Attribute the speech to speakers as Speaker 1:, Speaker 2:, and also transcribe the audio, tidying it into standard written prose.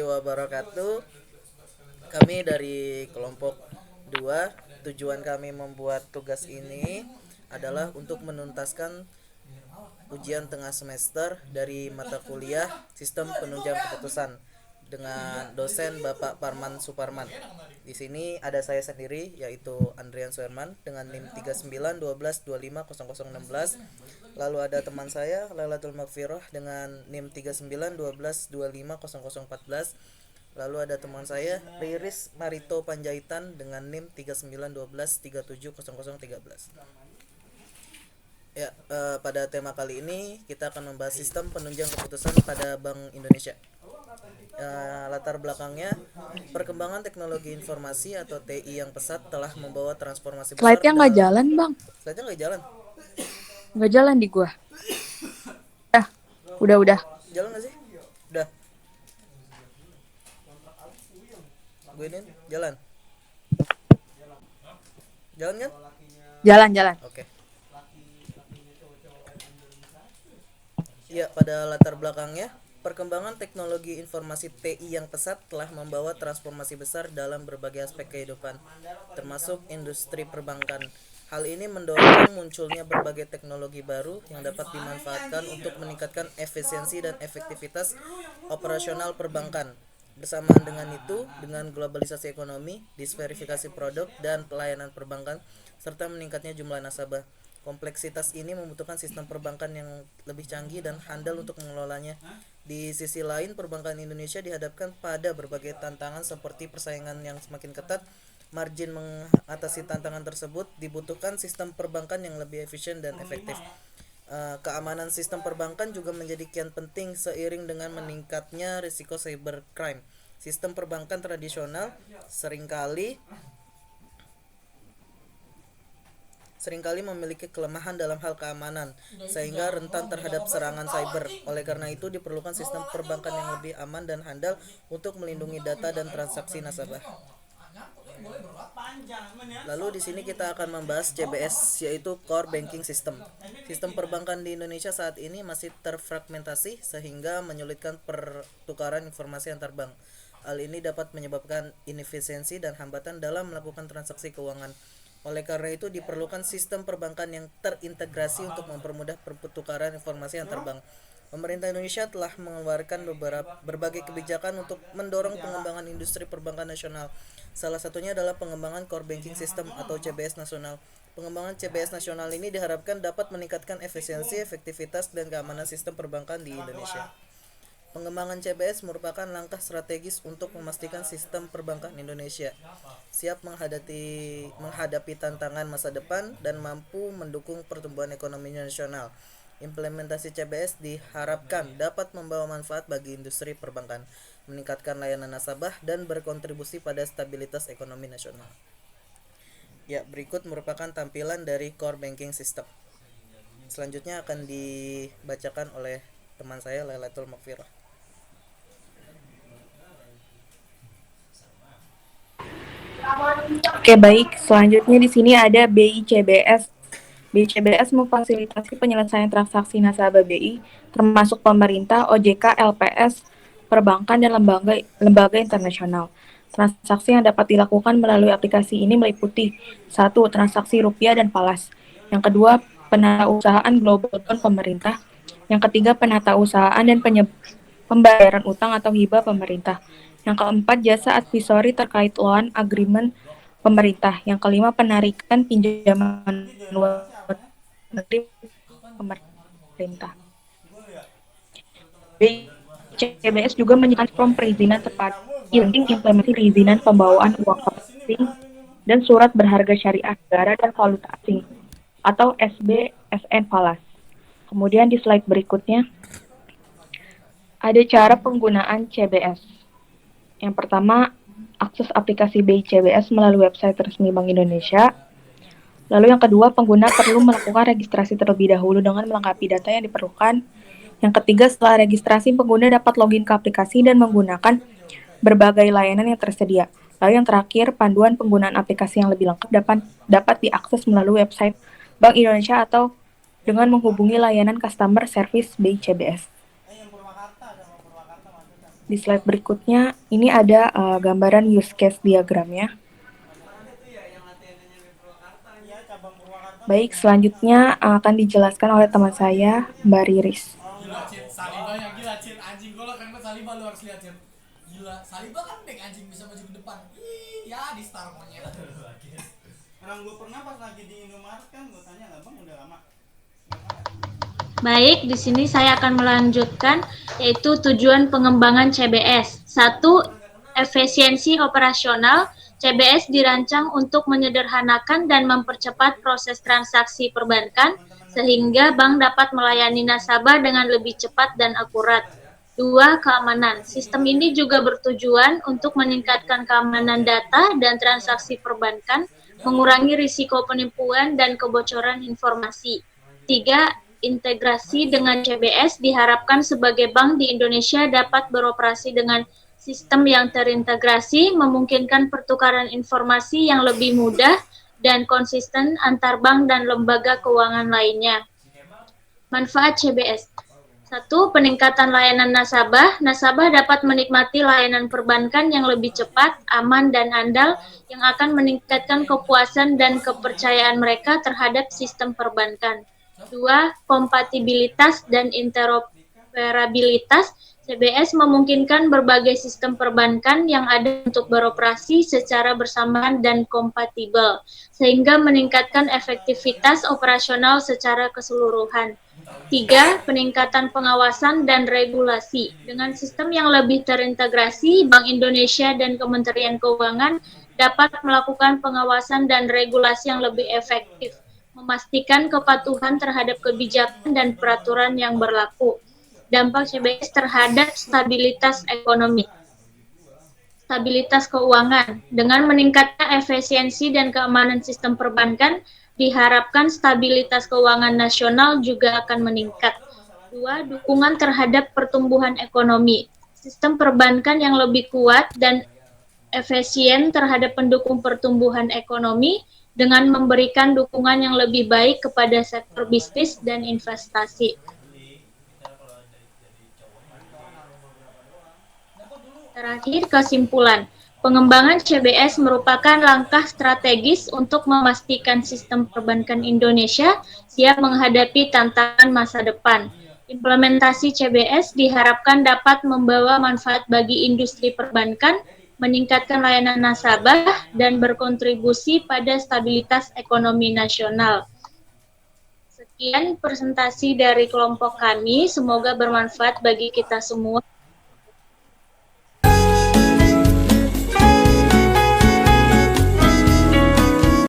Speaker 1: warahmatullahi wabarakatuh. Kami dari kelompok 2. Tujuan kami membuat tugas ini adalah untuk menuntaskan ujian tengah semester dari mata kuliah Sistem Penunjang Keputusan dengan dosen Bapak Parman Suparman. Di sini ada saya sendiri yaitu Andrian Suherman dengan NIM 3912125016. Lalu ada teman saya Lailatul Magfirah dengan NIM 3912125014. Lalu ada teman saya Riris Marito Panjaitan dengan NIM 3912370013. Ya, pada tema kali ini kita akan membahas sistem penunjang keputusan pada Bank Indonesia. Latar belakangnya, perkembangan teknologi informasi atau TI yang pesat telah membawa transformasi besar
Speaker 2: Slide-nya nggak jalan, Bang.
Speaker 1: Slide-nya nggak jalan.
Speaker 2: Nggak jalan di gua. Udah.
Speaker 1: Jalan nggak sih? Udah. Gue ini jalan. Jalan kan?
Speaker 2: Jalan.
Speaker 1: Oke. Ya, pada latar belakangnya, perkembangan teknologi informasi TI yang pesat telah membawa transformasi besar dalam berbagai aspek kehidupan, termasuk industri perbankan. Hal ini mendorong munculnya berbagai teknologi baru yang dapat dimanfaatkan untuk meningkatkan efisiensi dan efektivitas operasional perbankan. Bersamaan dengan itu, dengan globalisasi ekonomi, diversifikasi produk dan pelayanan perbankan, serta meningkatnya jumlah nasabah, kompleksitas ini membutuhkan sistem perbankan yang lebih canggih dan handal untuk mengelolanya. Di sisi lain, perbankan Indonesia dihadapkan pada berbagai tantangan seperti persaingan yang semakin ketat. Margin mengatasi tantangan tersebut dibutuhkan sistem perbankan yang lebih efisien dan efektif. Keamanan sistem perbankan juga menjadi kian penting seiring dengan meningkatnya risiko cybercrime. Sistem perbankan tradisional seringkali memiliki kelemahan dalam hal keamanan, sehingga rentan terhadap serangan cyber. Oleh karena itu, diperlukan sistem perbankan yang lebih aman dan handal untuk melindungi data dan transaksi nasabah. Lalu di sini kita akan membahas CBS, yaitu Core Banking System. Sistem perbankan di Indonesia saat ini masih terfragmentasi sehingga menyulitkan pertukaran informasi antar bank. Hal ini dapat menyebabkan inefisiensi dan hambatan dalam melakukan transaksi keuangan. Oleh karena itu diperlukan sistem perbankan yang terintegrasi untuk mempermudah pertukaran informasi antar bank. Pemerintah Indonesia telah mengeluarkan berbagai kebijakan untuk mendorong pengembangan industri perbankan nasional. Salah satunya adalah pengembangan Core Banking System atau CBS nasional. Pengembangan CBS nasional ini diharapkan dapat meningkatkan efisiensi, efektivitas, dan keamanan sistem perbankan di Indonesia. Pengembangan CBS merupakan langkah strategis untuk memastikan sistem perbankan Indonesia siap menghadapi tantangan masa depan dan mampu mendukung pertumbuhan ekonomi nasional. Implementasi CBS diharapkan dapat membawa manfaat bagi industri perbankan, meningkatkan layanan nasabah, dan berkontribusi pada stabilitas ekonomi nasional. Ya, berikut merupakan tampilan dari Core Banking System. Selanjutnya akan dibacakan oleh teman saya Lailatul Magfirah.
Speaker 2: Oke, baik. Selanjutnya di sini ada BICBS. BICBS memfasilitasi penyelesaian transaksi nasabah BI, termasuk pemerintah, OJK, LPS, perbankan, dan lembaga internasional. Transaksi yang dapat dilakukan melalui aplikasi ini meliputi 1. Transaksi rupiah dan falas. Yang kedua, penatausahaan global bond pemerintah. Yang ketiga, penatausahaan dan pembayaran utang atau hibah pemerintah. Yang keempat, jasa advisory terkait loan agreement pemerintah. Yang kelima, penarikan pinjaman luar negeri pemerintah. BCBS juga menyediakan form perizinan tepat, implementasi perizinan pembawaan uang asing dan surat berharga syariah negara dan valuta asing atau SBSN Falas. Kemudian di slide berikutnya ada cara penggunaan CBS. Yang pertama, akses aplikasi BI CBS melalui website resmi Bank Indonesia. Lalu yang kedua, pengguna perlu melakukan registrasi terlebih dahulu dengan melengkapi data yang diperlukan. Yang ketiga, setelah registrasi, pengguna dapat login ke aplikasi dan menggunakan berbagai layanan yang tersedia. Lalu yang terakhir, panduan penggunaan aplikasi yang lebih lengkap dapat diakses melalui website Bank Indonesia atau dengan menghubungi layanan customer service BI CBS. Di slide berikutnya, ini ada gambaran use case diagramnya. Baik, selanjutnya akan dijelaskan oleh teman saya, Mbak Riris.
Speaker 3: Gila, Cin. Salibanya gila, Cin. Anjing gol kan Saliba lu harus lihat, Cin. Gila, Saliba kan back anjing bisa maju ke depan. Ih, ya di star monyet.
Speaker 4: Orang gue pernah pas lagi di Indomaret kan gue tanya lah bang udah lama.
Speaker 5: Baik, di sini saya akan melanjutkan yaitu tujuan pengembangan CBS. Satu, efisiensi operasional. CBS dirancang untuk menyederhanakan dan mempercepat proses transaksi perbankan sehingga bank dapat melayani nasabah dengan lebih cepat dan akurat. Dua, keamanan. Sistem ini juga bertujuan untuk meningkatkan keamanan data dan transaksi perbankan, mengurangi risiko penipuan dan kebocoran informasi. Tiga, integrasi dengan CBS diharapkan sebagai bank di Indonesia dapat beroperasi dengan sistem yang terintegrasi, memungkinkan pertukaran informasi yang lebih mudah dan konsisten antar bank dan lembaga keuangan lainnya. Manfaat CBS. Satu, peningkatan layanan nasabah. Nasabah dapat menikmati layanan perbankan yang lebih cepat, aman, dan andal yang akan meningkatkan kepuasan dan kepercayaan mereka terhadap sistem perbankan. Dua, kompatibilitas dan interoperabilitas. CBS memungkinkan berbagai sistem perbankan yang ada untuk beroperasi secara bersamaan dan kompatibel, sehingga meningkatkan efektivitas operasional secara keseluruhan. Tiga, peningkatan pengawasan dan regulasi. Dengan sistem yang lebih terintegrasi, Bank Indonesia dan Kementerian Keuangan dapat melakukan pengawasan dan regulasi yang lebih efektif, memastikan kepatuhan terhadap kebijakan dan peraturan yang berlaku. Dampak CBS terhadap stabilitas ekonomi. Stabilitas keuangan. Dengan meningkatnya efisiensi dan keamanan sistem perbankan, diharapkan stabilitas keuangan nasional juga akan meningkat. Dua, dukungan terhadap pertumbuhan ekonomi. Sistem perbankan yang lebih kuat dan efisien terhadap pendukung pertumbuhan ekonomi dengan memberikan dukungan yang lebih baik kepada sektor bisnis dan investasi. Terakhir, kesimpulan. Pengembangan CBS merupakan langkah strategis untuk memastikan sistem perbankan Indonesia siap menghadapi tantangan masa depan. Implementasi CBS diharapkan dapat membawa manfaat bagi industri perbankan, meningkatkan layanan nasabah, dan berkontribusi pada stabilitas ekonomi nasional. Sekian presentasi dari kelompok kami, semoga bermanfaat bagi kita semua.